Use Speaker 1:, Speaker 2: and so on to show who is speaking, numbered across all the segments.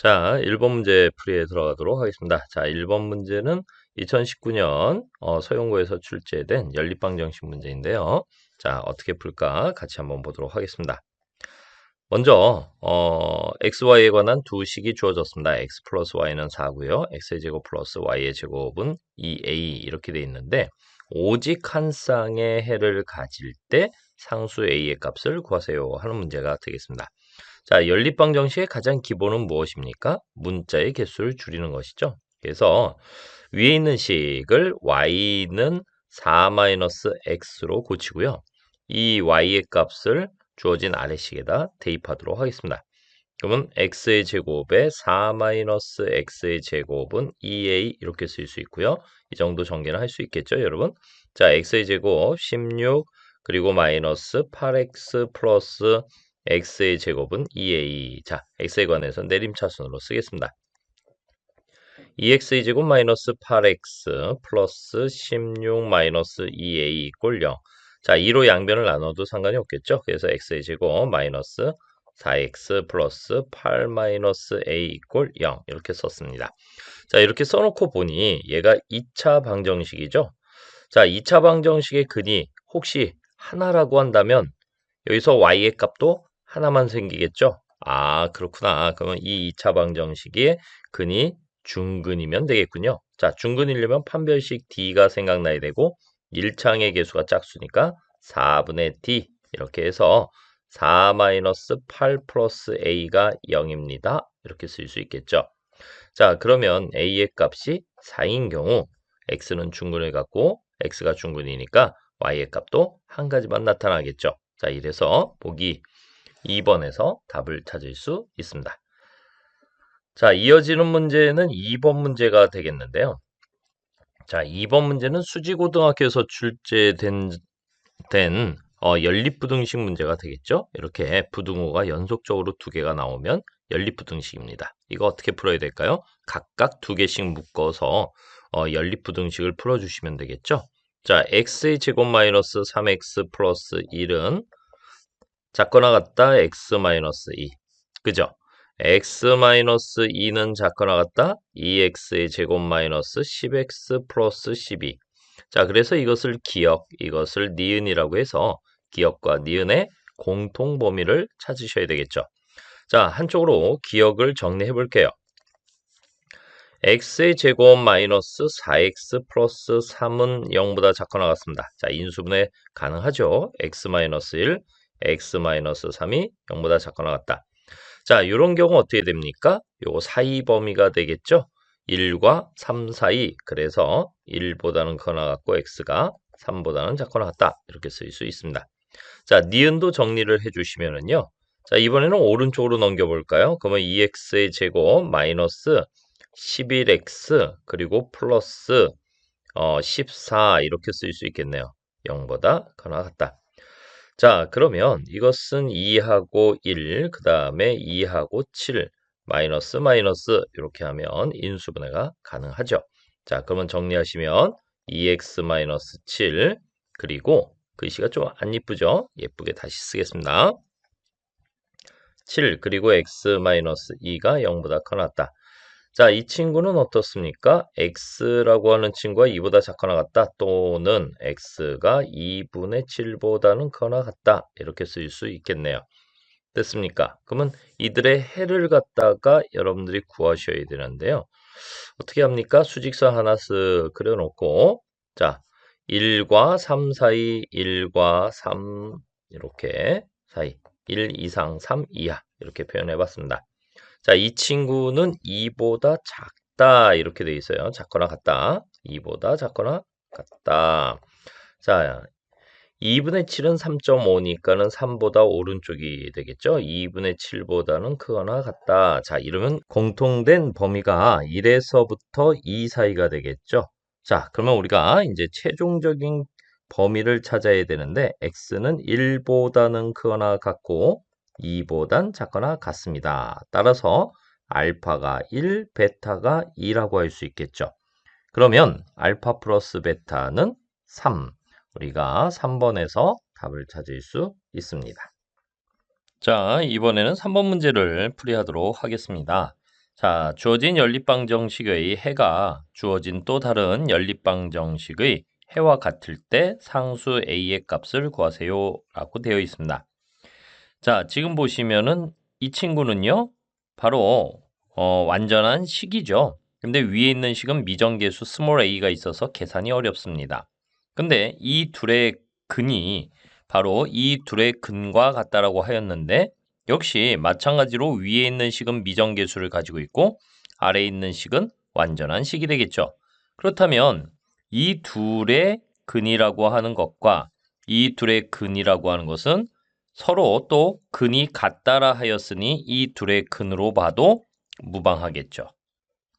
Speaker 1: 자, 1번 문제 풀이에 들어가도록 하겠습니다. 자, 1번 문제는 2019년 서용고에서 출제된 연립방정식 문제인데요. 자, 어떻게 풀까 같이 한번 보도록 하겠습니다. 먼저 x, y에 관한 두 식이 주어졌습니다. x 플러스 y는 4고요. x의 제곱 플러스 y의 제곱은 2a 이렇게 돼 있는데 오직 한 쌍의 해를 가질 때 상수 a의 값을 구하세요 하는 문제가 되겠습니다. 자, 연립방정식의 가장 기본은 무엇입니까? 문자의 개수를 줄이는 것이죠. 그래서 위에 있는 식을 y는 4-x로 고치고요. 이 y의 값을 주어진 아래식에다 대입하도록 하겠습니다. 그러면 x의 제곱에 4-x의 제곱은 2a 이렇게 쓸 수 있고요. 이 정도 전개는 할 수 있겠죠, 여러분? 자, x의 제곱 16 그리고 마이너스 8x 플러스 x의 제곱은 2a. 자, x에 관해서 내림차순으로 쓰겠습니다. 2x의 제곱 마이너스 8x 플러스 16 마이너스 2a 이꼴 0. 자, 2로 양변을 나눠도 상관이 없겠죠. 그래서 x의 제곱 마이너스 4x 플러스 8 마이너스 a 이꼴 0 이렇게 썼습니다. 자, 이렇게 써놓고 보니 얘가 2차 방정식이죠. 자, 2차 방정식의 근이 혹시 하나라고 한다면 여기서 y의 값도 하나만 생기겠죠? 아, 그렇구나. 그러면 이 2차 방정식의 근이 중근이면 되겠군요. 자, 중근이려면 판별식 d가 생각나야 되고 1창의 개수가 짝수니까 4분의 d 이렇게 해서 4-8 플러스 a가 0입니다. 이렇게 쓸 수 있겠죠. 자, 그러면 a의 값이 4인 경우 x는 중근을 갖고 x가 중근이니까 y의 값도 한 가지만 나타나겠죠. 자, 이래서 보기 2번에서 답을 찾을 수 있습니다. 자, 이어지는 문제는 2번 문제가 되겠는데요. 자, 2번 문제는 수지고등학교에서 출제된 연립부등식 문제가 되겠죠. 이렇게 부등호가 연속적으로 두 개가 나오면 연립부등식입니다. 이거 어떻게 풀어야 될까요? 각각 두 개씩 묶어서 연립부등식을 풀어주시면 되겠죠. 자, x의 제곱 마이너스 3x 플러스 1은 작거나 같다 x 마이너스 2. 그죠? x 마이너스 2는 작거나 같다 2x의 제곱 마이너스 10x 플러스 12. 자, 그래서 이것을 기억, 이것을 니은이라고 해서 기억과 니은의 공통 범위를 찾으셔야 되겠죠. 자, 한쪽으로 기억을 정리해 볼게요. x의 제곱 마이너스 4x 플러스 3은 0보다 작거나 같습니다. 자, 인수분해 가능하죠. x 마이너스 1, x 마이너스 3이 0보다 작거나 같다. 자, 이런 경우 어떻게 됩니까? 요거 사이 범위가 되겠죠. 1과 3 사이, 그래서 1보다는 커나 같고 x가 3보다는 작거나 같다. 이렇게 쓸 수 있습니다. 자, 니은도 정리를 해주시면은요. 자, 이번에는 오른쪽으로 넘겨볼까요? 그러면 2x의 제곱 마이너스 11x 그리고 플러스 14 이렇게 쓸 수 있겠네요. 0보다 커나 같다. 자, 그러면 이것은 2하고 1, 그 다음에 2하고 7, 마이너스 마이너스 이렇게 하면 인수분해가 가능하죠. 자, 그러면 정리하시면 2x 마이너스 7, 그리고 글씨가 좀 안 이쁘죠? 예쁘게 다시 쓰겠습니다. 7, 그리고 x 마이너스 2가 0보다 커났다. 자, 이 친구는 어떻습니까? x라고 하는 친구가 2보다 작거나 같다. 또는 x가 2분의 7보다는 커나 같다. 이렇게 쓸 수 있겠네요. 됐습니까? 그러면 이들의 해를 갖다가 여러분들이 구하셔야 되는데요. 어떻게 합니까? 수직선 하나 쓱 그려놓고 자, 1과 3 사이, 1과 3 이렇게 사이, 1 이상 3 이하 이렇게 표현해 봤습니다. 자, 이 친구는 2보다 작다 이렇게 돼 있어요. 작거나 같다. 2보다 작거나 같다. 자, 2분의 7은 3.5니까는 3보다 오른쪽이 되겠죠. 2분의 7보다는 크거나 같다. 자, 이러면 공통된 범위가 1에서부터 2 사이가 되겠죠. 자, 그러면 우리가 이제 최종적인 범위를 찾아야 되는데 x는 1보다는 크거나 같고 2보단 작거나 같습니다. 따라서 알파가 1, 베타가 2라고 할 수 있겠죠. 그러면 알파 플러스 베타는 3. 우리가 3번에서 답을 찾을 수 있습니다. 자, 이번에는 3번 문제를 풀이하도록 하겠습니다. 자, 주어진 연립방정식의 해가 주어진 또 다른 연립방정식의 해와 같을 때 상수 a의 값을 구하세요 라고 되어 있습니다. 자, 지금 보시면은 이 친구는요, 바로 완전한 식이죠. 근데 위에 있는 식은 미정계수 스몰 a가 있어서 계산이 어렵습니다. 근데 이 둘의 근이 바로 이 둘의 근과 같다라고 하였는데 역시 마찬가지로 위에 있는 식은 미정계수를 가지고 있고 아래에 있는 식은 완전한 식이 되겠죠. 그렇다면 이 둘의 근이라고 하는 것과 이 둘의 근이라고 하는 것은 서로 또 근이 같다라 하였으니 이 둘의 근으로 봐도 무방하겠죠.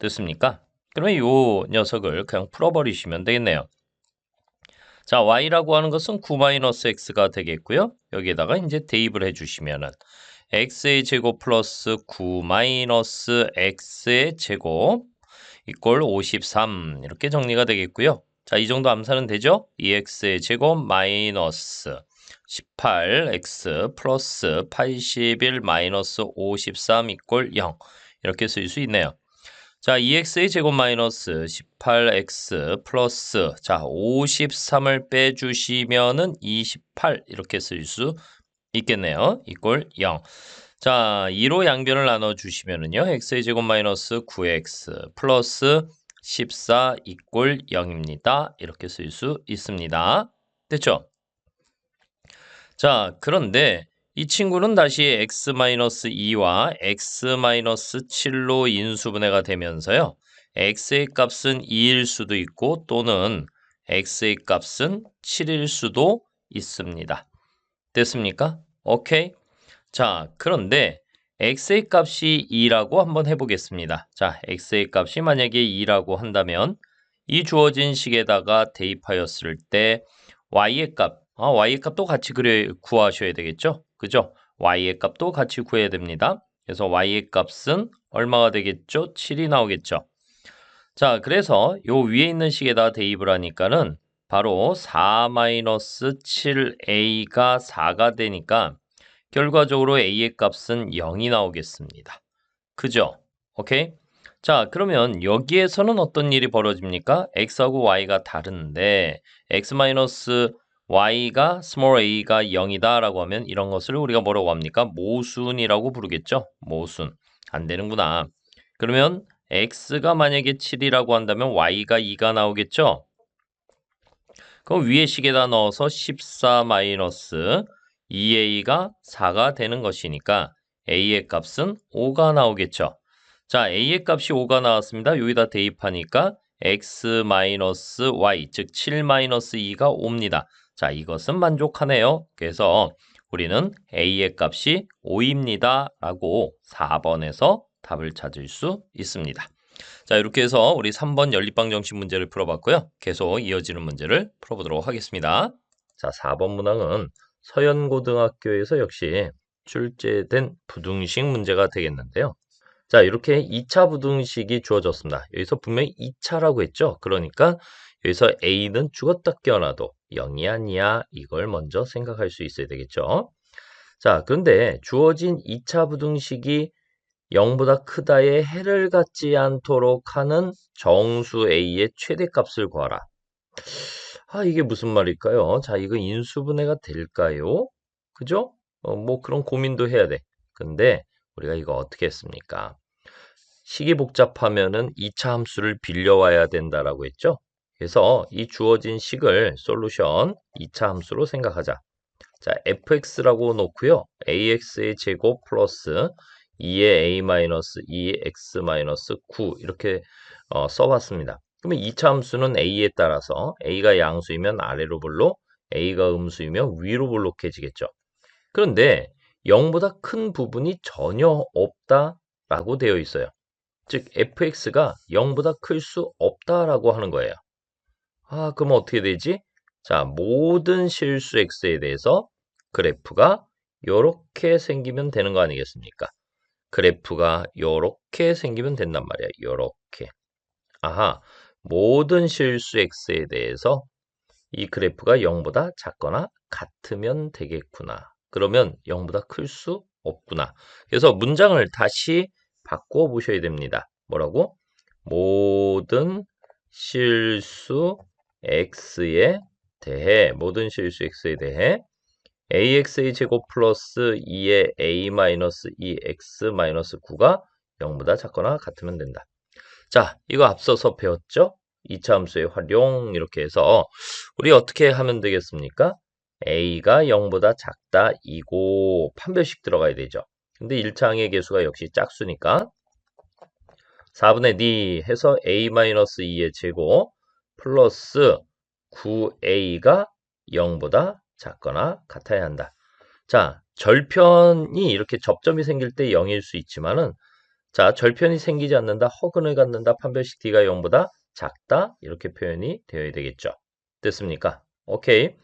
Speaker 1: 됐습니까? 그러면 이 녀석을 그냥 풀어버리시면 되겠네요. 자, y라고 하는 것은 9-x가 되겠고요. 여기에다가 이제 대입을 해주시면은 x의 제곱 플러스 9-x의 제곱 이꼴 53 이렇게 정리가 되겠고요. 자, 이 정도 암산은 되죠? 2x의 제곱 마이너스 18x 플러스 81 마이너스 53 이꼴 0 이렇게 쓸 수 있네요. 자, 2x의 제곱 마이너스 18x 플러스 자 53을 빼주시면은 28 이렇게 쓸 수 있겠네요. 이꼴 0. 자, 2로 양변을 나눠주시면은요. x의 제곱 마이너스 9x 플러스 14 이꼴 0입니다. 이렇게 쓸 수 있습니다. 됐죠? 자, 그런데 이 친구는 다시 x-2와 x-7로 인수분해가 되면서요. x의 값은 2일 수도 있고 또는 x의 값은 7일 수도 있습니다. 됐습니까? 오케이. 자, 그런데 x의 값이 2라고 한번 해보겠습니다. 자, x의 값이 만약에 2라고 한다면 이 주어진 식에다가 대입하였을 때 y의 값, y의 값도 같이 구하셔야 되겠죠? 그죠? y의 값도 같이 구해야 됩니다. 그래서 y의 값은 얼마가 되겠죠? 7이 나오겠죠? 자, 그래서 요 위에 있는 식에다 대입을 하니까는 바로 4-7a가 4가 되니까 결과적으로 a의 값은 0이 나오겠습니다. 그죠? 오케이? 자, 그러면 여기에서는 어떤 일이 벌어집니까? x하고 y가 다른데 x-y가 small a가 0이다 라고 하면 이런 것을 우리가 뭐라고 합니까? 모순이라고 부르겠죠? 모순. 안 되는구나. 그러면 x가 만약에 7이라고 한다면 y가 2가 나오겠죠? 그럼 위에 식에다 넣어서 14-2a가 4가 되는 것이니까 a의 값은 5가 나오겠죠. 자, a의 값이 5가 나왔습니다. 여기다 대입하니까 x-y, 즉 7-2가 5입니다. 자, 이것은 만족하네요. 그래서 우리는 a의 값이 5입니다. 라고 4번에서 답을 찾을 수 있습니다. 자, 이렇게 해서 우리 3번 연립방정식 문제를 풀어봤고요. 계속 이어지는 문제를 풀어보도록 하겠습니다. 자, 4번 문항은 서현고등학교에서 역시 출제된 부등식 문제가 되겠는데요. 자, 이렇게 2차 부등식이 주어졌습니다. 여기서 분명히 2차라고 했죠. 그러니까 여기서 A는 죽었다 깨어나도 0이 아니야. 이걸 먼저 생각할 수 있어야 되겠죠. 자, 그런데 주어진 2차 부등식이 0보다 크다의 해를 갖지 않도록 하는 정수 A의 최대값을 구하라. 이게 무슨 말일까요? 자, 이거 인수분해가 될까요? 그죠? 뭐 그런 고민도 해야 돼. 근데 우리가 이거 어떻게 했습니까? 식이 복잡하면은 2차 함수를 빌려와야 된다라고 했죠? 그래서 이 주어진 식을 솔루션 2차 함수로 생각하자. 자, fx라고 놓고요. ax의 제곱 플러스 2의 a-2 x-9 이렇게 써봤습니다. 그러면 2차 함수는 a에 따라서 a가 양수이면 아래로 볼록, a가 음수이면 위로 볼록해지겠죠. 그런데 0보다 큰 부분이 전혀 없다라고 되어 있어요. 즉 fx가 0보다 클 수 없다라고 하는 거예요. 그럼 어떻게 되지? 자, 모든 실수 x에 대해서 그래프가 요렇게 생기면 되는 거 아니겠습니까? 그래프가 요렇게 생기면 된단 말이야. 요렇게. 모든 실수 x에 대해서 이 그래프가 0보다 작거나 같으면 되겠구나. 그러면 0보다 클 수 없구나. 그래서 문장을 다시 바꿔 보셔야 됩니다. 뭐라고? 모든 실수 x에 대해 모든 실수 x에 대해 ax의 제곱 플러스 2의 a-2x-9가 0보다 작거나 같으면 된다. 자, 이거 앞서서 배웠죠? 2차 함수의 활용 이렇게 해서 우리 어떻게 하면 되겠습니까? a가 0보다 작다 이고 판별식 들어가야 되죠. 근데 1차 항의 개수가 역시 짝수니까 4분의 d 해서 a-2의 제곱 플러스 9a가 0보다 작거나 같아야 한다. 자, 절편이 이렇게 접점이 생길 때 0일 수 있지만은 자, 절편이 생기지 않는다, 허근을 갖는다, 판별식 d가 0보다 작다 이렇게 표현이 되어야 되겠죠. 됐습니까? 오케이.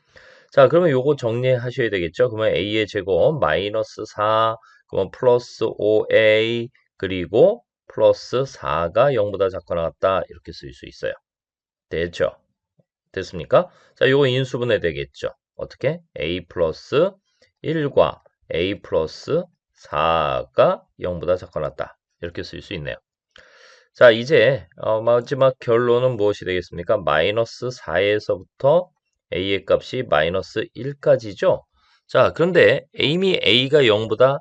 Speaker 1: 자, 그러면 요거 정리하셔야 되겠죠. 그러면 a의 제곱 마이너스 4, 그러면 플러스 5a 그리고 플러스 4가 0보다 작거나 같다 이렇게 쓸 수 있어요. 됐죠? 됐습니까? 자, 요거 인수분해 되겠죠. 어떻게? a 플러스 1과 a 플러스 4가 0보다 작거나 같다. 이렇게 쓸 수 있네요. 자, 이제 마지막 결론은 무엇이 되겠습니까? 마이너스 4에서부터 a의 값이 마이너스 1까지죠. 자, 그런데 이미 a가 0보다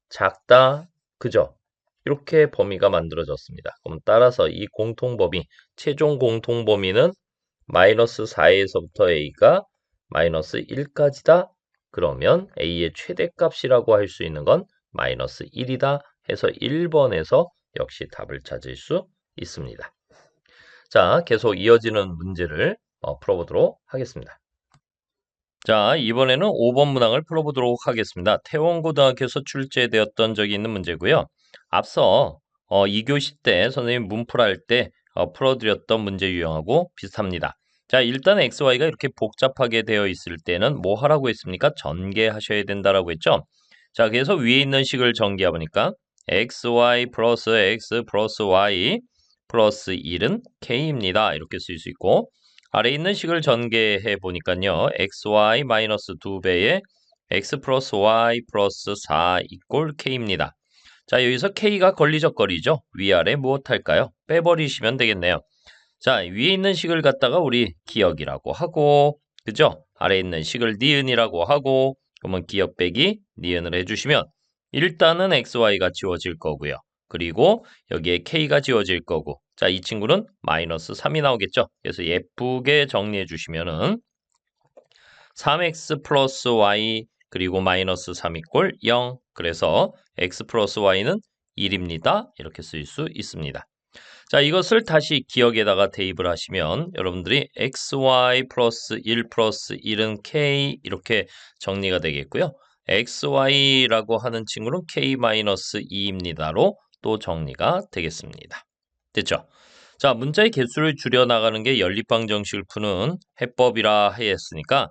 Speaker 1: 작다. 그죠? 이렇게 범위가 만들어졌습니다. 그럼 따라서 이 공통범위, 최종 공통범위는 마이너스 4에서부터 a가 마이너스 1까지다. 그러면 a의 최대값이라고 할 수 있는 건 마이너스 1이다 해서 1번에서 역시 답을 찾을 수 있습니다. 자, 계속 이어지는 문제를 풀어보도록 하겠습니다. 자, 이번에는 5번 문항을 풀어보도록 하겠습니다. 태원고등학교에서 출제되었던 적이 있는 문제고요. 앞서 2교시 때 선생님 문풀할 때 풀어드렸던 문제 유형하고 비슷합니다. 자, 일단 XY가 이렇게 복잡하게 되어 있을 때는 뭐 하라고 했습니까? 전개하셔야 된다라고 했죠. 자, 그래서 위에 있는 식을 전개해보니까 XY 플러스 X 플러스 Y 플러스 1은 K입니다. 이렇게 쓸 수 있고 아래에 있는 식을 전개해 보니까요. XY 마이너스 2배의 X 플러스 Y 플러스 4 이꼴 K입니다. 자, 여기서 K가 걸리적거리죠. 위아래 무엇 할까요? 빼버리시면 되겠네요. 자, 위에 있는 식을 갖다가 우리 기억이라고 하고, 그죠? 아래에 있는 식을 니은이라고 하고, 그러면 기억 빼기 니은을 해주시면 일단은 XY가 지워질 거고요. 그리고 여기에 K가 지워질 거고, 자, 이 친구는 마이너스 3이 나오겠죠? 그래서 예쁘게 정리해 주시면은 3x 플러스 y 그리고 마이너스 3 이꼴 0. 그래서 x 플러스 y는 1입니다. 이렇게 쓸 수 있습니다. 자, 이것을 다시 기억에다가 대입을 하시면 여러분들이 xy 플러스 1 플러스 1은 k 이렇게 정리가 되겠고요. xy라고 하는 친구는 k 마이너스 2입니다로 또 정리가 되겠습니다. 됐죠? 자, 문자의 개수를 줄여나가는 게 연립방정식을 푸는 해법이라 하였으니까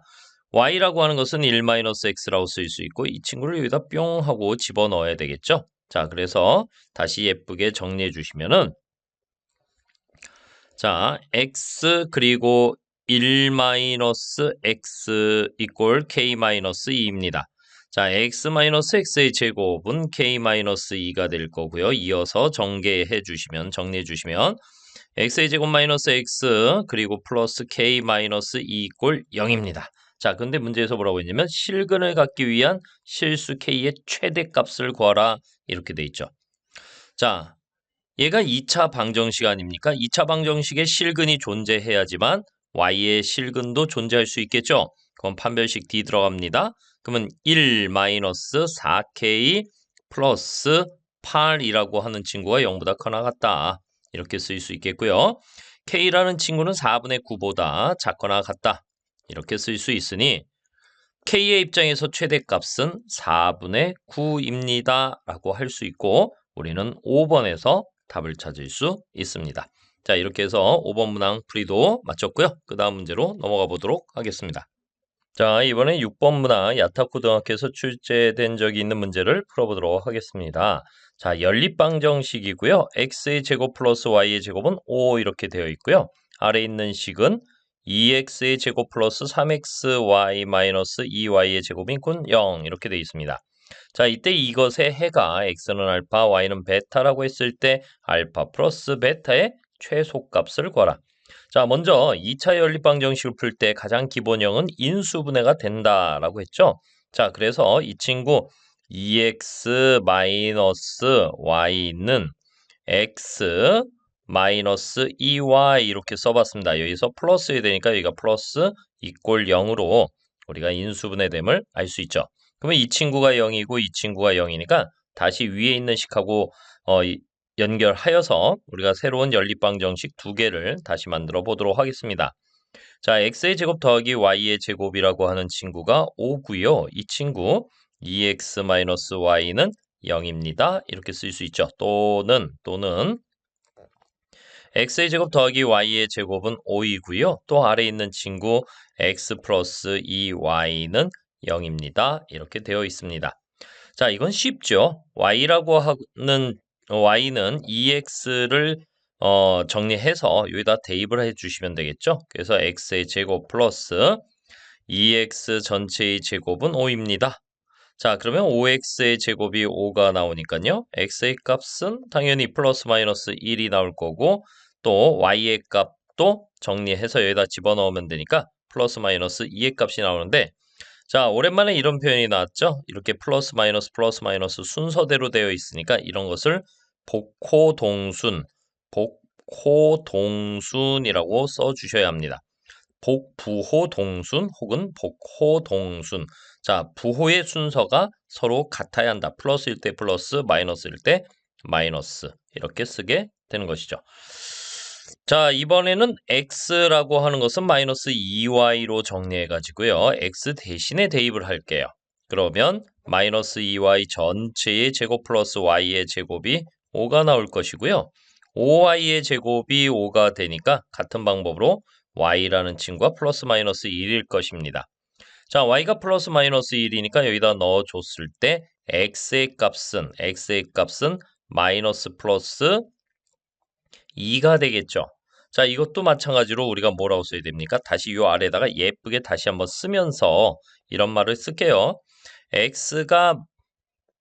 Speaker 1: y라고 하는 것은 1-x라고 쓸 수 있고 이 친구를 여기다 뿅 하고 집어넣어야 되겠죠? 자, 그래서 다시 예쁘게 정리해 주시면은 자, x 그리고 1-x 이꼴 k-2입니다. 자, x-x의 제곱은 k-2가 될 거고요. 이어서 정리해 주시면 x의 제곱 마이너스 x 그리고 플러스 k-2 이꼴 0입니다. 자, 근데 문제에서 뭐라고 했냐면 실근을 갖기 위한 실수 k의 최대값을 구하라 이렇게 돼 있죠. 자, 얘가 2차 방정식 아닙니까? 2차 방정식에 실근이 존재해야지만 y의 실근도 존재할 수 있겠죠? 그럼 판별식 D 들어갑니다. 그러면 1-4k 플러스 8이라고 하는 친구가 0보다 커나 같다. 이렇게 쓸 수 있겠고요. k라는 친구는 4분의 9보다 작거나 같다. 이렇게 쓸 수 있으니 k의 입장에서 최대값은 4분의 9입니다. 라고 할 수 있고 우리는 5번에서 답을 찾을 수 있습니다. 자, 이렇게 해서 5번 문항 풀이도 마쳤고요. 그 다음 문제로 넘어가 보도록 하겠습니다. 자, 이번에 6번 문항 야타고등학교에서 출제된 적이 있는 문제를 풀어보도록 하겠습니다. 자, 연립방정식이고요. x의 제곱 플러스 y의 제곱은 5 이렇게 되어 있고요. 아래 있는 식은 2x의 제곱 플러스 3xy 마이너스 2y의 제곱인 군 0 이렇게 되어 있습니다. 자, 이때 이것의 해가 x는 알파, y는 베타라고 했을 때 알파 플러스 베타의 최소값을 구하라. 자, 먼저 2차 연립방정식을 풀 때 가장 기본형은 인수분해가 된다라고 했죠. 자, 그래서 이 친구 2x 마이너스 y는 x 마이너스 2y 이렇게 써봤습니다. 여기서 플러스 해야 되니까 여기가 플러스 이꼴 0으로 우리가 인수분해됨을 알 수 있죠. 그러면 이 친구가 0이고 이 친구가 0이니까 다시 위에 있는 식하고 연결하여서 우리가 새로운 연립방정식 두 개를 다시 만들어 보도록 하겠습니다. 자, x의 제곱 더하기 y의 제곱이라고 하는 친구가 5고요. 이 친구 2x-y는 0입니다. 이렇게 쓸 수 있죠. 또는 x의 제곱 더하기 y의 제곱은 5이고요. 또 아래에 있는 친구 x 플러스 2y는 0입니다. 이렇게 되어 있습니다. 자, 이건 쉽죠. y라고 하는 y는 2x를 정리해서 여기다 대입을 해주시면 되겠죠. 그래서 x의 제곱 플러스 2x 전체의 제곱은 5입니다. 자, 그러면 5x의 제곱이 5가 나오니까요. x의 값은 당연히 플러스 마이너스 1이 나올 거고 또 y의 값도 정리해서 여기다 집어넣으면 되니까 플러스 마이너스 2의 값이 나오는데 자, 오랜만에 이런 표현이 나왔죠. 이렇게 플러스 마이너스 순서대로 되어 있으니까 이런 것을 복호동순이라고 써주셔야 합니다. 부호동순 혹은 복호동순. 자, 부호의 순서가 서로 같아야 한다. 플러스일 때 플러스, 마이너스일 때 마이너스. 이렇게 쓰게 되는 것이죠. 자, 이번에는 x라고 하는 것은 마이너스 2y로 정리해 가지고요. x 대신에 대입을 할게요. 그러면 마이너스 2y 전체의 제곱 플러스 y의 제곱이 5가 나올 것이고요. 5y의 제곱이 5가 되니까 같은 방법으로 y라는 친구가 플러스 마이너스 1일 것입니다. 자, y가 플러스 마이너스 1이니까 여기다 넣어줬을 때 x의 값은 마이너스 플러스 2가 되겠죠. 자, 이것도 마찬가지로 우리가 뭐라고 써야 됩니까? 다시 요 아래다가 예쁘게 다시 한번 쓰면서 이런 말을 쓸게요. x가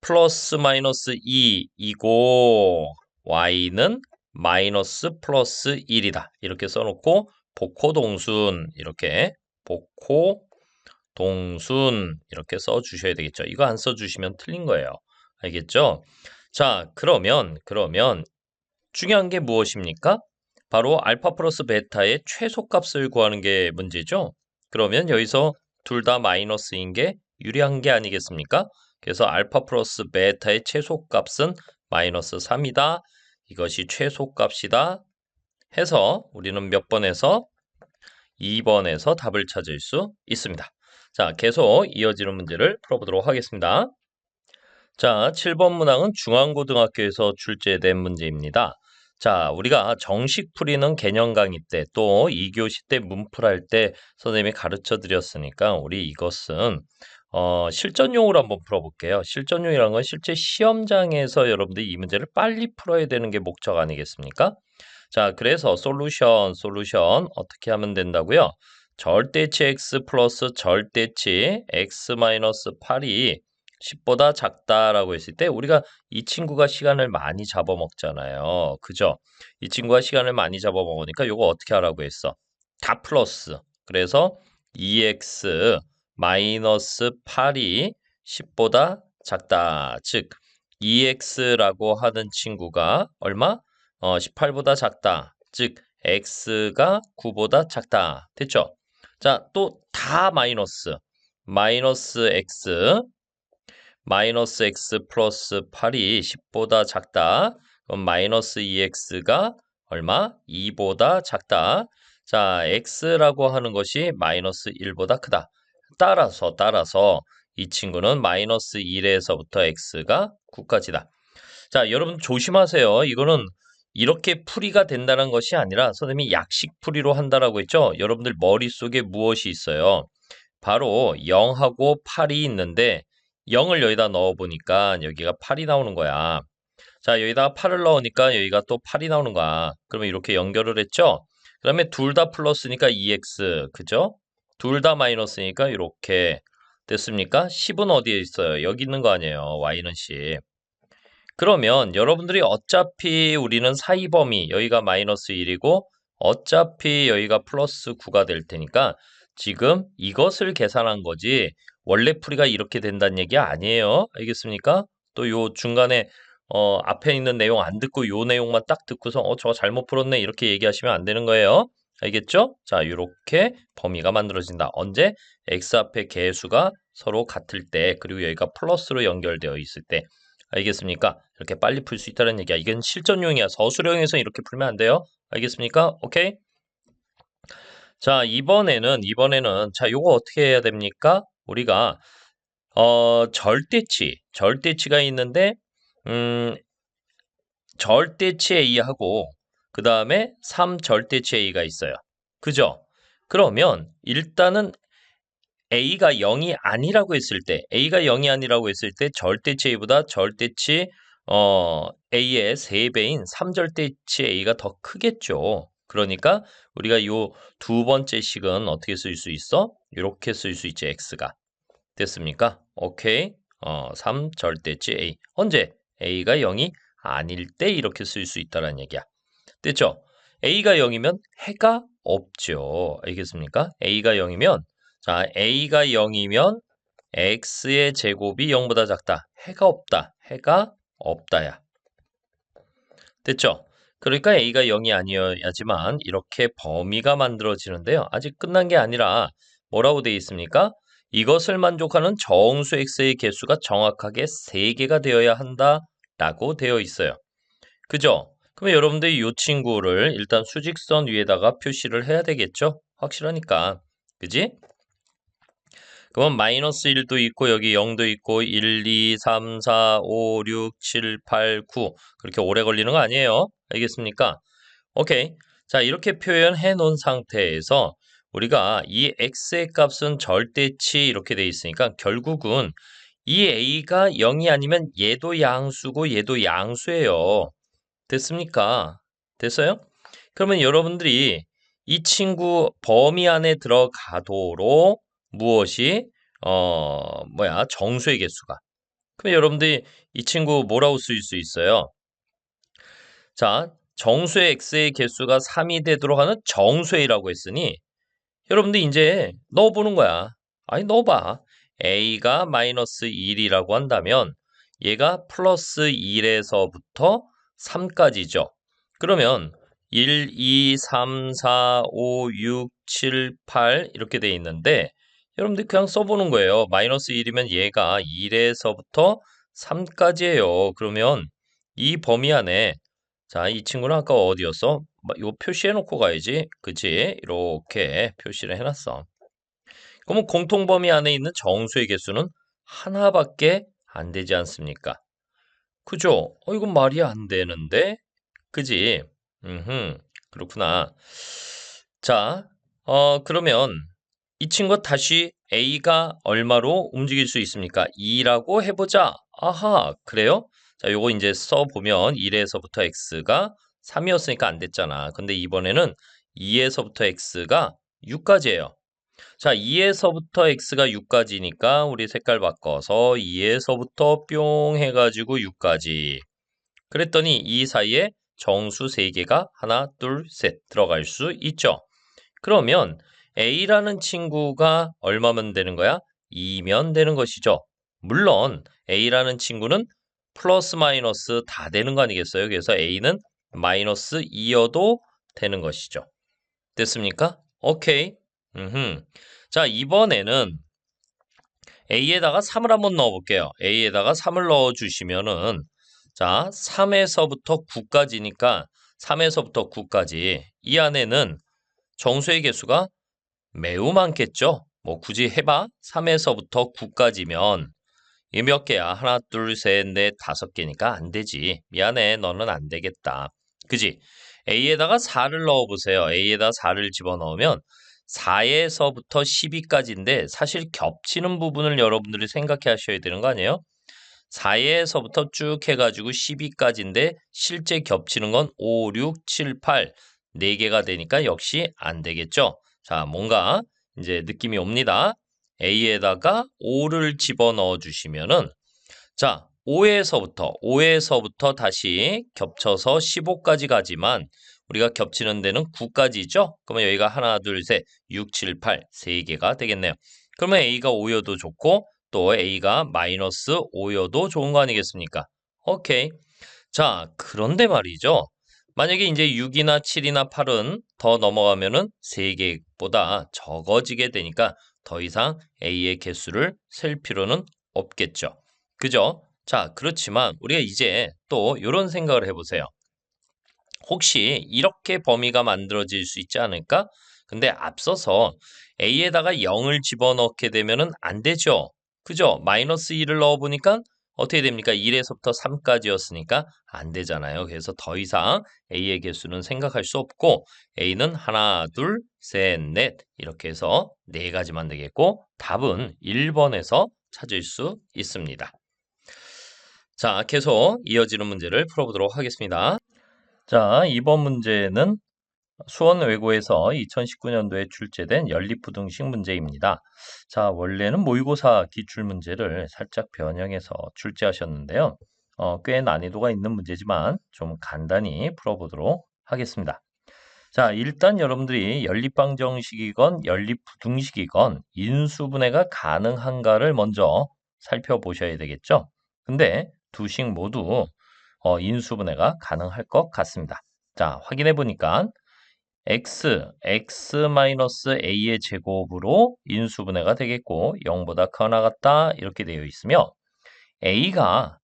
Speaker 1: 플러스 마이너스 2이고 y는 마이너스 플러스 1이다. 이렇게 써놓고 복호동순 이렇게 복호동순 이렇게 써주셔야 되겠죠. 이거 안 써주시면 틀린 거예요. 알겠죠? 자, 그러면 중요한 게 무엇입니까? 바로 알파 플러스 베타의 최소값을 구하는 게 문제죠. 그러면 여기서 둘 다 마이너스인 게 유리한 게 아니겠습니까? 그래서 알파 플러스 베타의 최소값은 마이너스 3이다. 이것이 최소값이다. 해서 우리는 몇 번에서 2번에서 답을 찾을 수 있습니다. 자, 계속 이어지는 문제를 풀어보도록 하겠습니다. 자, 7번 문항은 중앙고등학교에서 출제된 문제입니다. 자, 우리가 정식 풀이는 개념 강의 때 또 2교시 때 문풀할 때 선생님이 가르쳐 드렸으니까 우리 이것은 실전용으로 한번 풀어볼게요. 실전용이라는 건 실제 시험장에서 여러분들이 이 문제를 빨리 풀어야 되는 게 목적 아니겠습니까? 자, 그래서 솔루션 어떻게 하면 된다고요? 절대치 x 플러스 절대치 x 마이너스 8이 10보다 작다라고 했을 때 우리가 이 친구가 시간을 많이 잡아먹잖아요. 그죠? 이 친구가 시간을 많이 잡아먹으니까 이거 어떻게 하라고 했어? 다 플러스. 그래서 2x 마이너스 8이 10보다 작다. 즉 2x라고 하는 친구가 얼마? 18보다 작다. 즉 x가 9보다 작다. 됐죠? 자, 또 다 마이너스 x 플러스 8이 10보다 작다. 그럼 마이너스 2x가 얼마? 2보다 작다. 자, x라고 하는 것이 마이너스 1보다 크다. 따라서 이 친구는 마이너스 1에서부터 x가 9까지다. 자, 여러분 조심하세요. 이거는 이렇게 풀이가 된다는 것이 아니라 선생님이 약식 풀이로 한다라고 했죠. 여러분들 머릿속에 무엇이 있어요? 바로 0하고 8이 있는데 0을 여기다 넣어보니까 여기가 8이 나오는 거야. 자, 여기다가 8을 넣으니까 여기가 또 8이 나오는 거야. 그러면 이렇게 연결을 했죠? 그 다음에 둘 다 플러스니까 2x, 그죠? 둘 다 마이너스니까 이렇게 됐습니까? 10은 어디에 있어요? 여기 있는 거 아니에요. y는 10. 그러면 여러분들이 어차피 우리는 사이 범위 여기가 마이너스 1이고 어차피 여기가 플러스 9가 될 테니까 지금 이것을 계산한 거지 원래 풀이가 이렇게 된다는 얘기 아니에요. 알겠습니까? 또 요 중간에 앞에 있는 내용 안 듣고 요 내용만 딱 듣고서 저거 잘못 풀었네 이렇게 얘기하시면 안 되는 거예요. 알겠죠? 자, 이렇게 범위가 만들어진다. 언제? x 앞에 개수가 서로 같을 때 그리고 여기가 플러스로 연결되어 있을 때 알겠습니까? 이렇게 빨리 풀 수 있다는 얘기야. 이건 실전용이야. 서술형에서 이렇게 풀면 안 돼요. 알겠습니까? 오케이? 자, 이번에는 자, 요거 어떻게 해야 됩니까? 우리가 절대치가 있는데 절대치 A하고 그 다음에 3절대치 A가 있어요. 그죠? 그러면 일단은 A가 0이 아니라고 했을 때 A가 0이 아니라고 했을 때 절대치 A보다 절대치 A의 3배인 3절대치 A가 더 크겠죠. 그러니까 우리가 요 두 번째 식은 어떻게 쓸 수 있어? 이렇게 쓸 수 있지 X가. 됐습니까? 오케이. 3절대치 A. 언제? A가 0이 아닐 때 이렇게 쓸 수 있다는 얘기야. 됐죠? A가 0이면 해가 없죠. 알겠습니까? A가 0이면 자, A가 0이면 X의 제곱이 0보다 작다. 해가 없다. 해가 없다야. 됐죠? 그러니까 A가 0이 아니어야지만 이렇게 범위가 만들어지는데요. 아직 끝난 게 아니라 뭐라고 되어 있습니까? 이것을 만족하는 정수 X의 개수가 정확하게 3개가 되어야 한다라고 되어 있어요. 그죠? 그러면 여러분들이 이 친구를 일단 수직선 위에다가 표시를 해야 되겠죠? 확실하니까. 그지? 그럼 마이너스 1도 있고 여기 0도 있고 1, 2, 3, 4, 5, 6, 7, 8, 9 그렇게 오래 걸리는 거 아니에요. 알겠습니까? 오케이. 자, 이렇게 표현해 놓은 상태에서 우리가 이 x의 값은 절대치 이렇게 돼 있으니까 결국은 이 a가 0이 아니면 얘도 양수고 얘도 양수예요. 됐습니까? 됐어요? 그러면 여러분들이 이 친구 범위 안에 들어가도록 무엇이 정수의 개수가. 그럼 여러분들이 이 친구 뭐라고 쓸 수 있어요? 자, 정수의 x의 개수가 3이 되도록 하는 정수의라고 했으니 여러분들 이제 넣어보는 거야. 아니 넣어봐. a가 마이너스 1이라고 한다면 얘가 플러스 1에서부터 3까지죠. 그러면 1, 2, 3, 4, 5, 6, 7, 8 이렇게 돼 있는데 여러분들 그냥 써보는 거예요. 마이너스 1이면 얘가 1에서부터 3까지예요. 그러면 이 범위 안에 자, 이 친구는 아까 어디였어? 이거 표시해놓고 가야지. 그치? 이렇게 표시를 해놨어. 그러면 공통범위 안에 있는 정수의 개수는 하나밖에 안 되지 않습니까? 그죠? 이건 말이 안 되는데? 그지? 그렇구나. 자, 그러면 이 친구 다시 A가 얼마로 움직일 수 있습니까? 2라고 해보자. 아하, 그래요? 자, 요거 이제 써보면 1에서부터 X가 3이었으니까 안 됐잖아. 근데 이번에는 2에서부터 X가 6까지예요. 자, 2에서부터 X가 6까지니까 우리 색깔 바꿔서 2에서부터 뿅 해가지고 6까지. 그랬더니 이 사이에 정수 3개가 하나, 둘, 셋 들어갈 수 있죠. 그러면 A라는 친구가 얼마면 되는 거야? 2면 되는 것이죠. 물론 A라는 친구는 플러스 마이너스 다 되는 거 아니겠어요? 그래서 A는 마이너스 2여도 되는 것이죠. 됐습니까? 오케이. 자, 이번에는 A에다가 3을 한번 넣어볼게요. A에다가 3을 넣어주시면은 자, 3에서부터 9까지니까 3에서부터 9까지 이 안에는 정수의 개수가 매우 많겠죠? 뭐 굳이 해봐. 3에서부터 9까지면 이 몇 개야? 하나, 둘, 셋, 넷, 5개니까 안 되지. 미안해. 너는 안 되겠다. 그지? A에다가 4를 넣어보세요. A에다 4를 집어넣으면 4에서부터 12까지인데 사실 겹치는 부분을 여러분들이 생각해 하셔야 되는 거 아니에요? 4에서부터 쭉 해가지고 12까지인데 실제 겹치는 건 5, 6, 7, 8 4개가 되니까 역시 안 되겠죠? 자, 뭔가 이제 느낌이 옵니다. A에다가 5를 집어넣어 주시면은 자, 5에서부터 다시 겹쳐서 15까지 가지만 우리가 겹치는 데는 9까지죠? 그러면 여기가 하나, 둘, 셋, 6, 7, 8, 3개가 되겠네요. 그러면 A가 5여도 좋고 또 A가 마이너스 5여도 좋은 거 아니겠습니까? 오케이. 자, 그런데 말이죠. 만약에 이제 6이나 7이나 8은 더 넘어가면은 3개보다 적어지게 되니까 더 이상 A의 개수를 셀 필요는 없겠죠. 그죠? 자, 그렇지만 우리가 이제 또 이런 생각을 해보세요. 혹시 이렇게 범위가 만들어질 수 있지 않을까? 근데 앞서서 A에다가 0을 집어넣게 되면은 안 되죠. 그죠? 마이너스 2를 넣어보니까 어떻게 됩니까? 1에서부터 3까지였으니까 안 되잖아요. 그래서 더 이상 A의 개수는 생각할 수 없고 A는 하나, 둘, 셋, 넷 이렇게 해서 4가지만 되겠고 답은 1번에서 찾을 수 있습니다. 자, 계속 이어지는 문제를 풀어보도록 하겠습니다. 자, 이번 문제는 수원외고에서 2019년도에 출제된 연립부등식 문제입니다. 자, 원래는 모의고사 기출문제를 살짝 변형해서 출제하셨는데요. 꽤 난이도가 있는 문제지만 좀 간단히 풀어보도록 하겠습니다. 자, 일단 여러분들이 연립방정식이건 연립부등식이건 인수분해가 가능한가를 먼저 살펴보셔야 되겠죠. 근데 두 식 모두 인수분해가 가능할 것 같습니다. 자, 확인해 보니까 x-a의 제곱으로 인수분해가 되겠고 0보다 크거나 같다 이렇게 되어 있으며 a가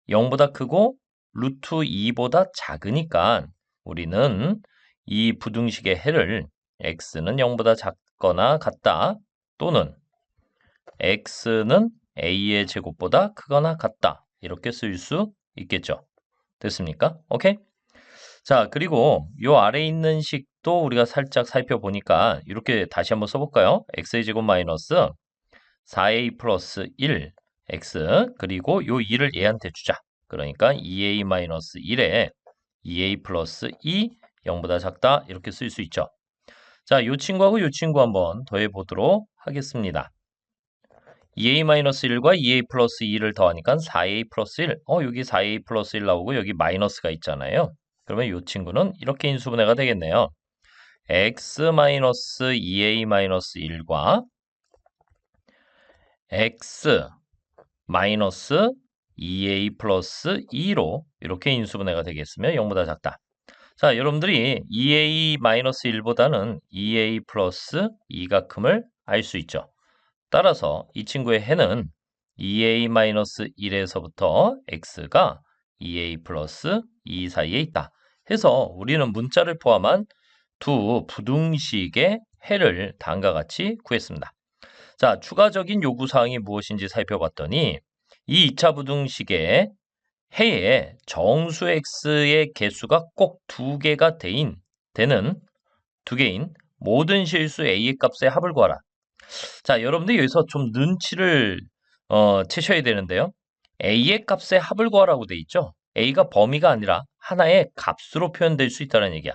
Speaker 1: 0보다 크고 루트 2보다 작으니까 우리는 이 부등식의 해를 x는 0보다 작거나 같다 또는 x는 a의 제곱보다 크거나 같다 이렇게 쓸 수 있겠죠. 됐습니까? 오케이? 자, 그리고 요 아래에 있는 식도 우리가 살짝 살펴보니까 이렇게 다시 한번 써볼까요? x의 제곱 마이너스 4a 플러스 1 x 그리고 요 2를 얘한테 주자. 그러니까 2a 마이너스 1에 2a 플러스 2 0보다 작다 이렇게 쓸 수 있죠. 자, 요 친구하고 요 친구 한번 더해 보도록 하겠습니다. 2a-1과 2a 플러스 2를 더하니까 4a 플러스 1. 여기 4a 플러스 1 나오고 여기 마이너스가 있잖아요. 그러면 이 친구는 이렇게 인수분해가 되겠네요. x-2a-1과 x-2a 플러스 2로 이렇게 인수분해가 되겠으며 0보다 작다. 자, 여러분들이 2a-1보다는 2a 플러스 2가 큼을 알 수 있죠. 따라서 이 친구의 해는 2a-1에서부터 x가 2a 플러스 2 사이에 있다. 해서 우리는 문자를 포함한 두 부등식의 해를 다음과 같이 구했습니다. 자, 추가적인 요구사항이 무엇인지 살펴봤더니 이 2차 부등식의 해에 정수 x의 개수가 꼭 2개가 되는 2개인 모든 실수 a의 값의 합을 구하라. 자, 여러분들 여기서 좀 눈치를 채셔야 되는데요. a의 값의 합을 구하라고 돼 있죠. a가 범위가 아니라 하나의 값으로 표현될 수 있다는 얘기야.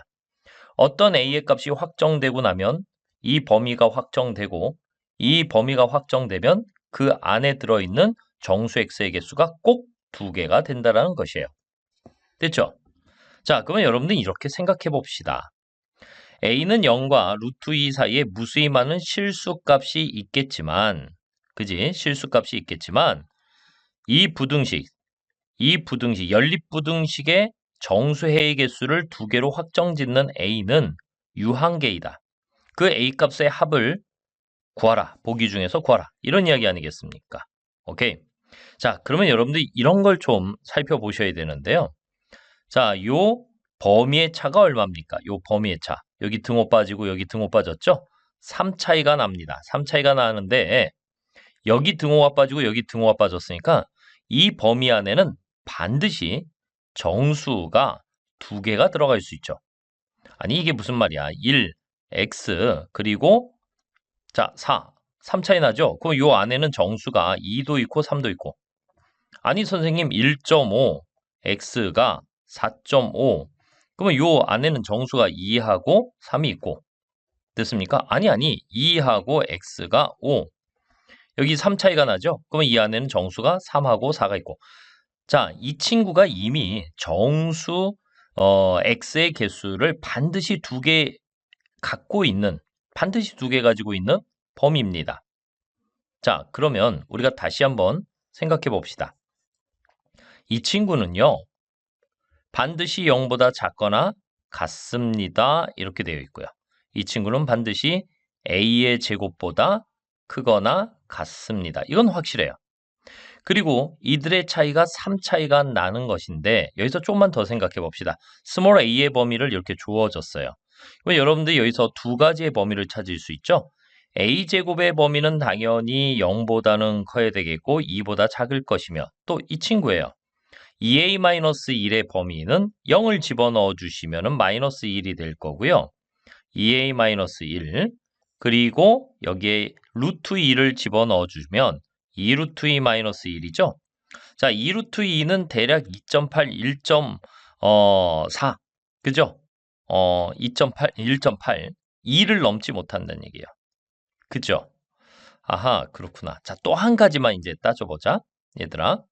Speaker 1: 어떤 a의 값이 확정되고 나면 이 범위가 확정되고 이 범위가 확정되면 그 안에 들어있는 정수 x의 개수가 꼭 2개가 된다는 것이에요. 됐죠? 자, 그러면 여러분들 이렇게 생각해 봅시다. a는 0과 루트 2 사이에 무수히 많은 실수값이 있겠지만, 그지? 실수값이 있겠지만, 이 부등식, 연립부등식의 정수해의 개수를 2개로 확정짓는 a는 유한계이다. 그 a 값의 합을 구하라. 보기 중에서 구하라. 이런 이야기 아니겠습니까? 오케이. 자, 그러면 여러분들 이런 걸 좀 살펴보셔야 되는데요. 자, 요 범위의 차가 얼마입니까? 요 범위의 차. 여기 등호 빠지고 여기 등호 빠졌죠? 3 차이가 납니다. 3 차이가 나는데 여기 등호가 빠지고 여기 등호가 빠졌으니까 이 범위 안에는 반드시 정수가 2개가 들어갈 수 있죠. 아니 이게 무슨 말이야? 1, x 그리고 자 4, 3 차이 나죠? 그럼 요 안에는 정수가 2도 있고 3도 있고 아니 선생님 1.5, x가 4.5 그러면 요 안에는 정수가 2하고 3이 있고 됐습니까? 아니 2하고 x가 5 여기 3 차이가 나죠? 그러면 이 안에는 정수가 3하고 4가 있고. 자, 이 친구가 이미 정수 x의 개수를 반드시 2개 갖고 있는, 반드시 2개 가지고 있는 범위입니다. 자, 그러면 우리가 다시 한번 생각해 봅시다. 이 친구는요, 반드시 0보다 작거나 같습니다. 이렇게 되어 있고요. 이 친구는 반드시 a의 제곱보다 크거나 같습니다. 이건 확실해요. 그리고 이들의 차이가 3 차이가 나는 것인데 여기서 조금만 더 생각해 봅시다. 스몰 a의 범위를 이렇게 주어졌어요. 그럼 여러분들이 여기서 2가지의 범위를 찾을 수 있죠. a제곱의 범위는 당연히 0보다는 커야 되겠고 2보다 작을 것이며 또 이 친구예요. 2a-1의 범위는 0을 집어넣어 주시면 마이너스 1이 될 거고요. 2a-1 그리고 여기에 루트 2를 집어넣어 주면 2 루트 2 마이너스 1이죠. 자, 2 루트 2는 대략 2.8, 1.4 그죠? 2.8, 1.8 2를 넘지 못한다는 얘기예요. 그죠? 아하, 그렇구나. 자, 또 한 가지만 이제 따져보자. 얘들아.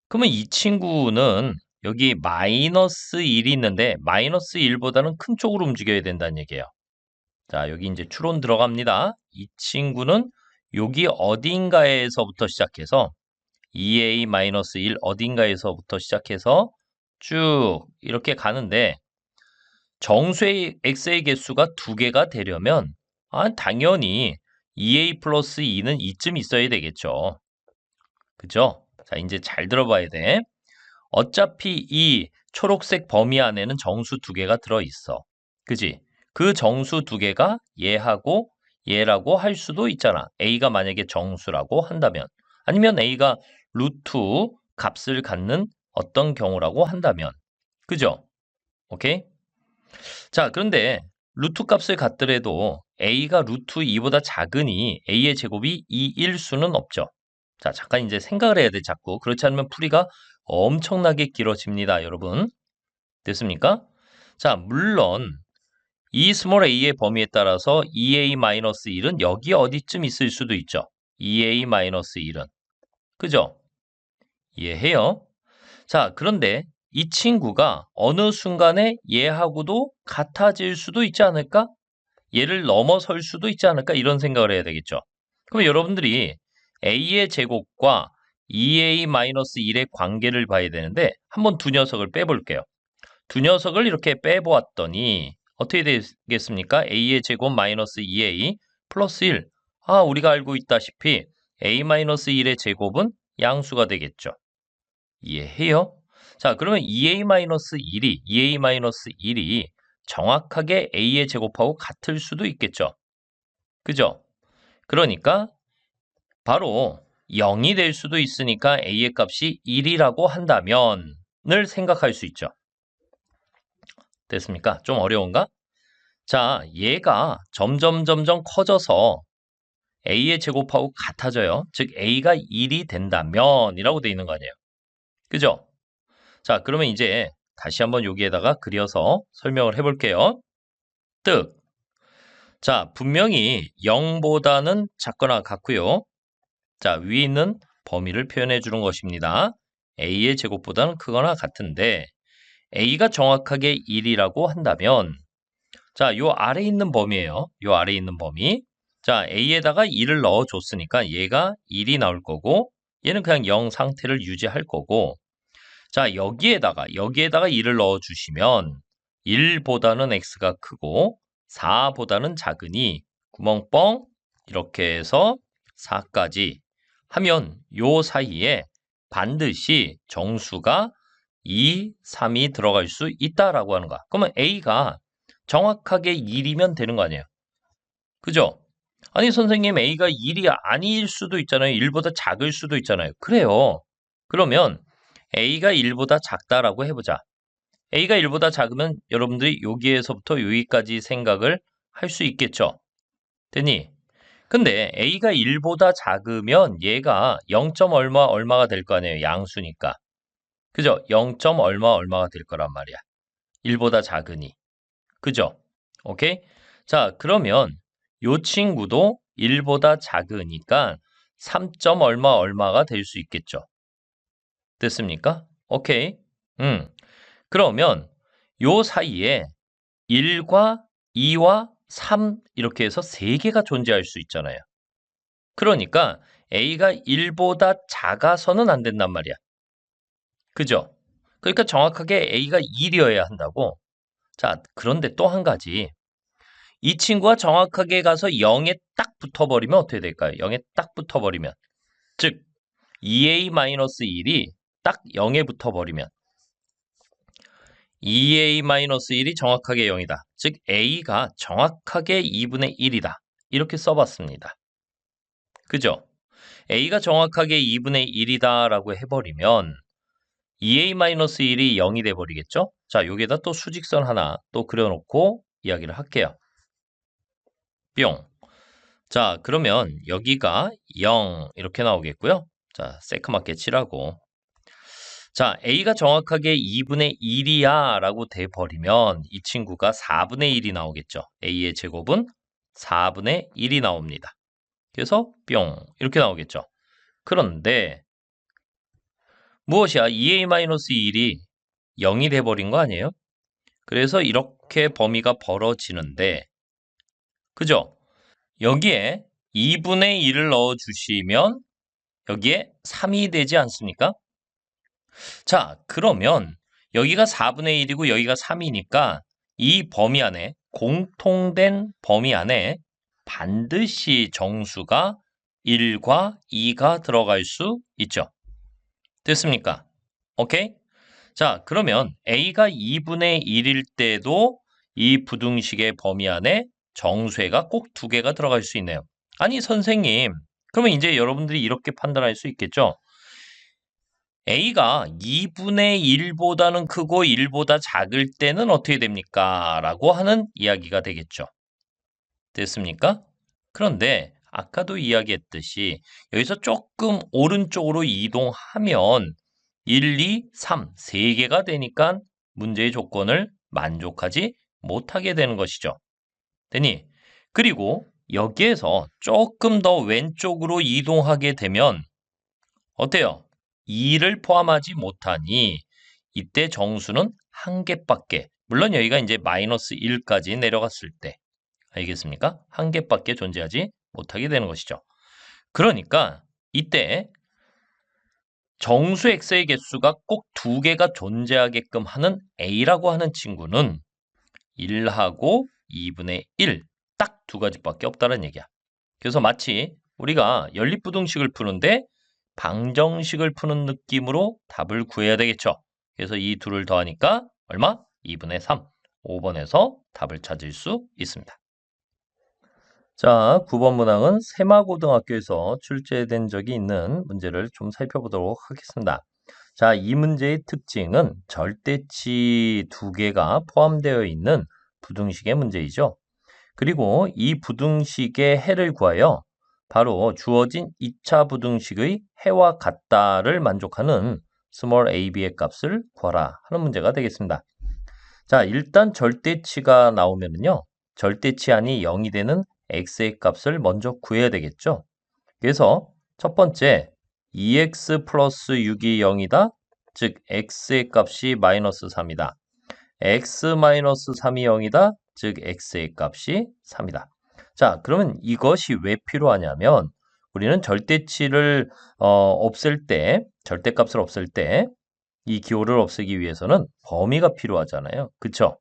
Speaker 1: 그러면 이 친구는 여기 마이너스 1이 있는데 마이너스 1보다는 큰 쪽으로 움직여야 된다는 얘기예요. 자, 여기 이제 추론 들어갑니다. 이 친구는 여기 어딘가에서부터 시작해서 2a-1 어딘가에서부터 시작해서 쭉 이렇게 가는데 정수의 x의 개수가 2개가 되려면 당연히 2a 플러스 2는 이쯤 있어야 되겠죠. 그죠? 자, 이제 잘 들어봐야 돼. 어차피 이 초록색 범위 안에는 정수 2개가 들어있어. 그지? 그 정수 2개가 얘하고 얘라고 할 수도 있잖아. a가 만약에 정수라고 한다면. 아니면 a가 루트 값을 갖는 어떤 경우라고 한다면. 그죠? 오케이? 자, 그런데 루트 값을 갖더라도 a가 루트 2보다 작으니 a의 제곱이 2일 수는 없죠. 자, 잠깐 이제 생각을 해야 돼, 자꾸. 그렇지 않으면 풀이가 엄청나게 길어집니다, 여러분. 됐습니까? 자, 물론 이 스몰 a의 범위에 따라서 2a-1은 여기 어디쯤 있을 수도 있죠. 2a-1은. 그죠? 이해해요? 자, 그런데 이 친구가 어느 순간에 얘하고도 같아질 수도 있지 않을까? 얘를 넘어설 수도 있지 않을까? 이런 생각을 해야 되겠죠. 그럼 여러분들이 a의 제곱과 2a-1의 관계를 봐야 되는데 한번 두 녀석을 빼볼게요. 두 녀석을 이렇게 빼보았더니 어떻게 되겠습니까? a의 제곱 마이너스 2a 플러스 1. 우리가 알고 있다시피 a-1의 제곱은 양수가 되겠죠. 이해해요? 자, 그러면 2a-1이 정확하게 a의 제곱하고 같을 수도 있겠죠. 그죠? 그러니까 바로 0이 될 수도 있으니까 a의 값이 1이라고 한다면 을 생각할 수 있죠. 됐습니까? 좀 어려운가? 자, 얘가 점점 커져서 a의 제곱하고 같아져요. 즉 a가 1이 된다면 이라고 되어 있는 거 아니에요. 그죠? 자, 그러면 이제 다시 한번 여기에다가 그려서 설명을 해볼게요. 뜻. 자, 분명히 0보다는 작거나 같고요. 자, 위에 있는 범위를 표현해 주는 것입니다. a의 제곱보다는 크거나 같은데 a가 정확하게 1이라고 한다면 자, 요 아래에 있는 범위예요. 요 아래에 있는 범위. 자, a에다가 1을 넣어 줬으니까 얘가 1이 나올 거고 얘는 그냥 0 상태를 유지할 거고 자, 여기에다가 1을 넣어 주시면 1보다는 x가 크고 4보다는 작으니 구멍 뻥 이렇게 해서 4까지 하면 요 사이에 반드시 정수가 2, 3이 들어갈 수 있다라고 하는 거야. 그러면 a가 정확하게 1이면 되는 거 아니에요. 그죠? 아니 선생님 a가 1이 아닐 수도 있잖아요. 1보다 작을 수도 있잖아요. 그래요. 그러면 a가 1보다 작다라고 해보자. a가 1보다 작으면 여러분들이 여기에서부터 여기까지 생각을 할 수 있겠죠. 됐니? 근데 a가 1보다 작으면 얘가 0. 얼마가 될 거 아니에요. 양수니까. 그죠? 0. 얼마가 될 거란 말이야. 1보다 작으니. 그죠? 오케이? 자, 그러면 요 친구도 1보다 작으니까 3. 얼마 얼마가 될 수 있겠죠. 됐습니까? 오케이. 그러면 요 사이에 1과 2와 3 이렇게 해서 3개가 존재할 수 있잖아요. 그러니까 A가 1보다 작아서는 안 된단 말이야. 그죠? 그러니까 정확하게 A가 1이어야 한다고. 자, 그런데 또 한 가지. 이 친구가 정확하게 가서 0에 딱 붙어버리면 어떻게 될까요? 0에 딱 붙어버리면. 즉, 2A-1이 딱 0에 붙어버리면 2A-1이 정확하게 0이다. 즉, A가 정확하게 2분의 1이다. 이렇게 써봤습니다. 그죠? A가 정확하게 2분의 1이다 라고 해버리면 2A-1이 0이 돼버리겠죠? 자, 여기에다 또 수직선 하나 또 그려놓고 이야기를 할게요. 뿅. 자, 그러면 여기가 0 이렇게 나오겠고요. 자, 새카맣게 칠하고. 자, A가 정확하게 2분의 1이야 라고 돼버리면 이 친구가 4분의 1이 나오겠죠. A의 제곱은 4분의 1이 나옵니다. 그래서 뿅 이렇게 나오겠죠. 그런데 무엇이야? 2A-1이 0이 돼버린 거 아니에요? 그래서 이렇게 범위가 벌어지는데 그죠? 여기에 2분의 1을 넣어주시면 여기에 3이 되지 않습니까? 자, 그러면 여기가 4분의 1이고 여기가 3이니까 이 범위 안에 공통된 범위 안에 반드시 정수가 1과 2가 들어갈 수 있죠. 됐습니까? 오케이? 자, 그러면 A가 2분의 1일 때도 이 부등식의 범위 안에 정수해가 꼭 2개가 들어갈 수 있네요. 아니, 선생님. 그러면 이제 여러분들이 이렇게 판단할 수 있겠죠? A가 2분의 1보다는 크고 1보다 작을 때는 어떻게 됩니까? 라고 하는 이야기가 되겠죠. 됐습니까? 그런데 아까도 이야기했듯이 여기서 조금 오른쪽으로 이동하면 1, 2, 3, 3개가 되니까 문제의 조건을 만족하지 못하게 되는 것이죠. 되니 그리고 여기에서 조금 더 왼쪽으로 이동하게 되면 어때요? 2를 포함하지 못하니 이때 정수는 한 개밖에 물론 여기가 이제 마이너스 1까지 내려갔을 때 알겠습니까? 한 개밖에 존재하지 못하게 되는 것이죠. 그러니까 이때 정수 x의 개수가 꼭 2개가 존재하게끔 하는 a라고 하는 친구는 1하고 2분의 1, 딱 2가지밖에 없다는 얘기야. 그래서 마치 우리가 연립부등식을 푸는데 방정식을 푸는 느낌으로 답을 구해야 되겠죠. 그래서 이 둘을 더하니까 얼마? 2분의 3, 5번에서 답을 찾을 수 있습니다. 자, 9번 문항은 세마고등학교에서 출제된 적이 있는 문제를 좀 살펴보도록 하겠습니다. 자, 이 문제의 특징은 절대치 2개가 포함되어 있는 부등식의 문제이죠. 그리고 이 부등식의 해를 구하여 바로 주어진 2차 부등식의 해와 같다를 만족하는 small ab의 값을 구하라 하는 문제가 되겠습니다. 자, 일단 절대치가 나오면은요. 절대치안이 0이 되는 x의 값을 먼저 구해야 되겠죠. 그래서 첫 번째 2x 플러스 6이 0이다. 즉 x의 값이 마이너스 3이다. x 마이너스 3이 0이다. 즉 x의 값이 3이다. 자, 그러면 이것이 왜 필요하냐면 우리는 절대치를 없앨 때, 절대값을 없앨 때 이 기호를 없애기 위해서는 범위가 필요하잖아요. 그쵸?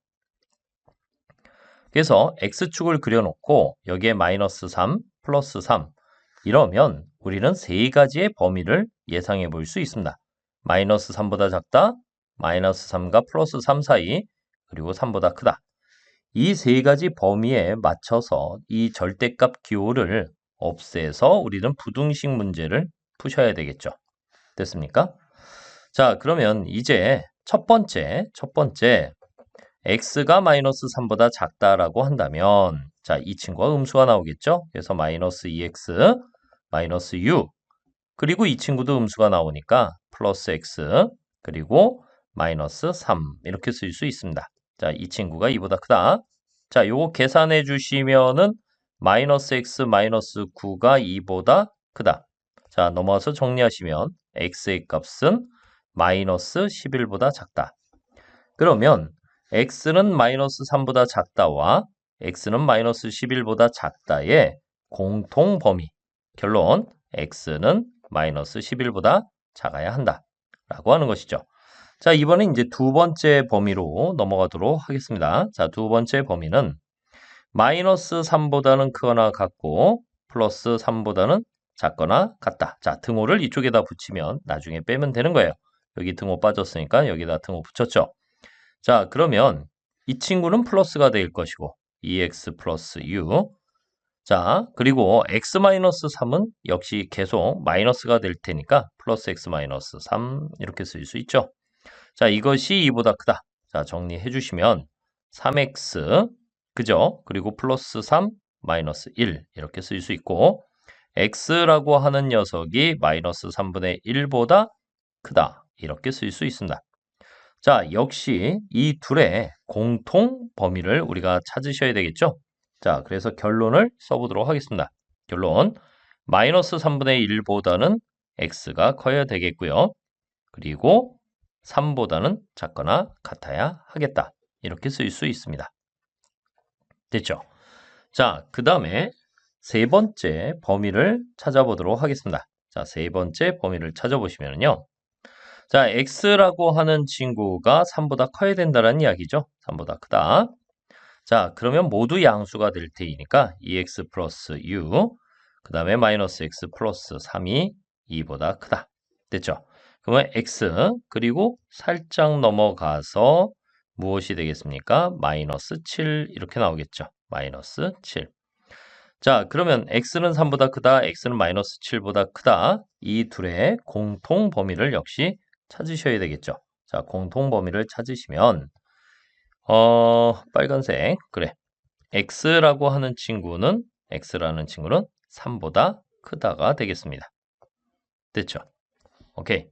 Speaker 1: 그래서 x축을 그려놓고 여기에 마이너스 3, 플러스 3 이러면 우리는 세 가지의 범위를 예상해 볼 수 있습니다. 마이너스 3보다 작다, 마이너스 3과 플러스 3 사이, 그리고 3보다 크다. 이 세 가지 범위에 맞춰서 이 절대값 기호를 없애서 우리는 부등식 문제를 푸셔야 되겠죠. 됐습니까? 자, 그러면 이제 첫 번째 x가 마이너스 3보다 작다라고 한다면 자, 이 친구가 음수가 나오겠죠? 그래서 마이너스 2x, 마이너스 6 그리고 이 친구도 음수가 나오니까 플러스 x 그리고 마이너스 3 이렇게 쓸 수 있습니다. 자, 이 친구가 2보다 크다. 자, 요거 계산해 주시면은 마이너스 x 마이너스 9가 2보다 크다. 자, 넘어와서 정리하시면 x의 값은 마이너스 11보다 작다. 그러면 x는 마이너스 3보다 작다와 x는 마이너스 11보다 작다의 공통 범위. 결론, x는 마이너스 11보다 작아야 한다. 라고 하는 것이죠. 자, 이번엔 이제 두 번째 범위로 넘어가도록 하겠습니다. 자, 두 번째 범위는 마이너스 3보다는 크거나 같고 플러스 3보다는 작거나 같다. 자, 등호를 이쪽에다 붙이면 나중에 빼면 되는 거예요. 여기 등호 빠졌으니까 여기다 등호 붙였죠. 자, 그러면 이 친구는 플러스가 될 것이고 2x 플러스 u. 자, 그리고 x-3은 역시 계속 마이너스가 될 테니까 플러스 x-3 이렇게 쓸 수 있죠. 자, 이것이 2보다 크다. 자, 정리해 주시면 3x, 그죠? 그리고 플러스 3, 마이너스 1 이렇게 쓸 수 있고 x라고 하는 녀석이 마이너스 3분의 1보다 크다. 이렇게 쓸 수 있습니다. 자, 역시 이 둘의 공통 범위를 우리가 찾으셔야 되겠죠? 자, 그래서 결론을 써보도록 하겠습니다. 결론, 마이너스 3분의 1보다는 x가 커야 되겠고요. 그리고 3보다는 작거나 같아야 하겠다. 이렇게 쓸 수 있습니다. 됐죠? 자, 그 다음에 세 번째 범위를 찾아보도록 하겠습니다. 자, 세 번째 범위를 찾아보시면요. 자, x라고 하는 친구가 3보다 커야 된다는 이야기죠. 3보다 크다. 자, 그러면 모두 양수가 될 테니까 2x 플러스 u, 그 다음에 마이너스 x 플러스 3이 2보다 크다. 됐죠? 그러면 x, 그리고 살짝 넘어가서 무엇이 되겠습니까? 마이너스 7 이렇게 나오겠죠. 마이너스 7. 자, 그러면 x는 3보다 크다, x는 마이너스 7보다 크다. 이 둘의 공통 범위를 역시 찾으셔야 되겠죠. 자, 공통 범위를 찾으시면 빨간색. 그래. x라고 하는 친구는 3보다 크다가 되겠습니다. 됐죠? 오케이.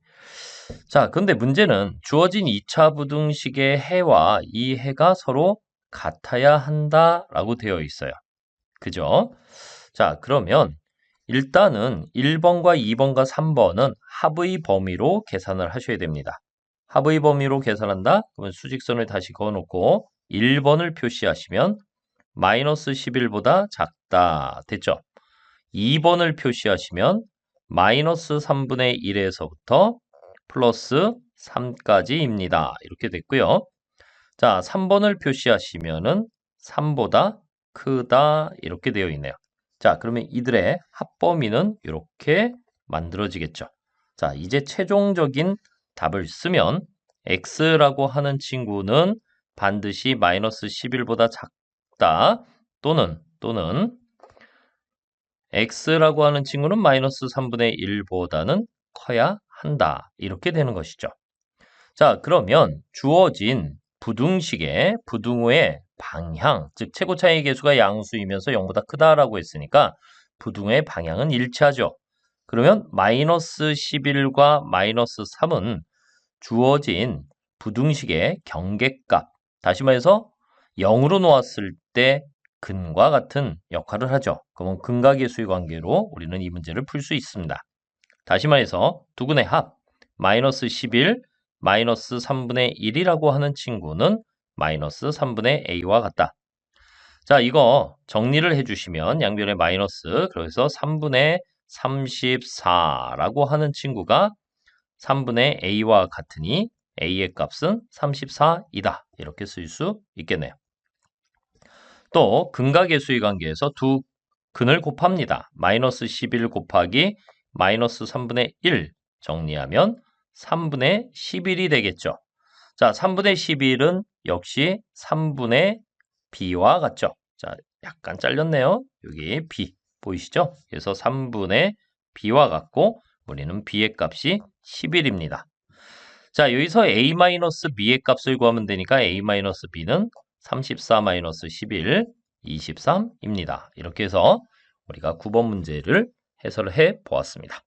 Speaker 1: 자, 근데 문제는 주어진 2차 부등식의 해와 이 해가 서로 같아야 한다라고 되어 있어요. 그죠? 자, 그러면 일단은 1번과 2번과 3번은 합의 범위로 계산을 하셔야 됩니다. 합의 범위로 계산한다? 그러면 수직선을 다시 그어놓고 1번을 표시하시면 마이너스 11보다 작다. 됐죠? 2번을 표시하시면 마이너스 3분의 1에서부터 플러스 3까지입니다. 이렇게 됐고요. 자, 3번을 표시하시면은 3보다 크다. 이렇게 되어 있네요. 자, 그러면 이들의 합범위는 이렇게 만들어지겠죠. 자, 이제 최종적인 답을 쓰면 x라고 하는 친구는 반드시 마이너스 11보다 작다. 또는 x라고 하는 친구는 마이너스 3분의 1보다는 커야 한다. 이렇게 되는 것이죠. 자, 그러면 주어진 부등식의 부등호의 방향, 즉 최고 차이 계수가 양수이면서 0보다 크다라고 했으니까 부등호의 방향은 일치하죠. 그러면 마이너스 11과 마이너스 3은 주어진 부등식의 경계값, 다시 말해서 0으로 놓았을 때 근과 같은 역할을 하죠. 그러면 근과 계수의 관계로 우리는 이 문제를 풀 수 있습니다. 다시 말해서 두근의 합, 마이너스 11, 마이너스 3분의 1이라고 하는 친구는 마이너스 3분의 a와 같다. 자, 이거 정리를 해주시면 양변의 마이너스, 그래서 3분의 34라고 하는 친구가 3분의 a와 같으니 a의 값은 34이다. 이렇게 쓸 수 있겠네요. 또 근과 계수의 관계에서 두 근을 곱합니다. 마이너스 11 곱하기 마이너스 3분의 1 정리하면 3분의 11이 되겠죠. 자, 3분의 11은 역시 3분의 b와 같죠. 자, 약간 잘렸네요. 여기 b 보이시죠? 그래서 3분의 b와 같고 우리는 b의 값이 11입니다. 자, 여기서 a-b의 값을 구하면 되니까 a-b는 34-11, 23입니다. 이렇게 해서 우리가 9번 문제를 해설을 해 보았습니다.